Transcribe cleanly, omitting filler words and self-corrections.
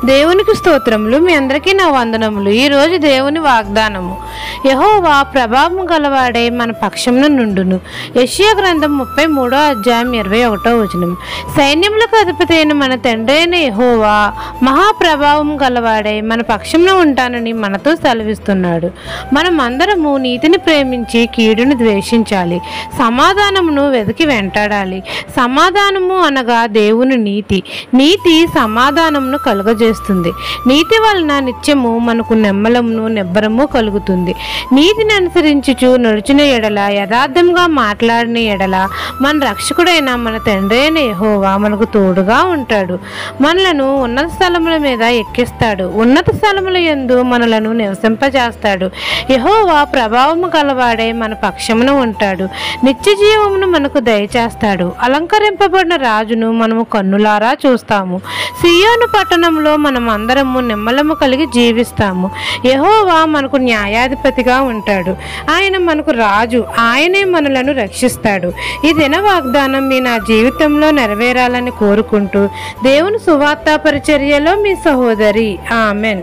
దేవునికి స్తోత్రములు. మీ అందరికీ నా వందనములు. ఈరోజు దేవుని వాగ్దానము. యెహోవా ప్రభావం గలవాడే మన పక్షమున నుండును. యెషయా గ్రంథం 33వ అధ్యాయం 21వ వచనం. సైన్యములకు అధిపతి అయిన మన తండ్రి అయిన యెహోవా మహాప్రభావం గలవాడే మన పక్షమున ఉంటానని మనతో సెలవిస్తున్నాడు. మనం అందరము నీతిని ప్రేమించి కీడును ద్వేషించాలి. సమాధానమును వెతికి వెంటాడాలి. సమాధానము అనగా దేవుని నీతి. నీతి సమాధానమును కలుగజేస్తుంది. నీతి వలన నిత్యము మనకు నెమ్మలమును నిబ్బరము కలుగుతుంది. నీతిని అనుసరించుచు నడుచిన ఎడల, యథార్థంగా మాట్లాడిన ఎడల మన రక్షకుడైన మన తండ్రి అయిన యెహోవా మనకు తోడుగా ఉంటాడు. మనలను ఉన్నత స్థలముల మీద ఎక్కిస్తాడు. ఉన్నత స్థలముల యందు మనలను నివసింపజేస్తాడు. యెహోవా ప్రభావము గలవాడే మన పక్షమున ఉంటాడు. నిత్య జీవమును మనకు దయచేస్తాడు. అలంకరింపబడిన రాజును మనము కన్నులారా చూస్తాము. సియోను పట్టణంలో మనం అందరము నిమ్మలము కలిగి జీవిస్తాము. యెహోవా మనకు న్యాయాధిపతిగా ఉంటాడు. ఆయన మనకు రాజు. ఆయనే మనలను రక్షిస్తాడు. ఈ దిన వాగ్దానం మీ నా జీవితంలో నెరవేరాలని కోరుకుంటూ దేవుని సువార్త పరిచర్యలో మీ సహోదరి. ఆమెన్.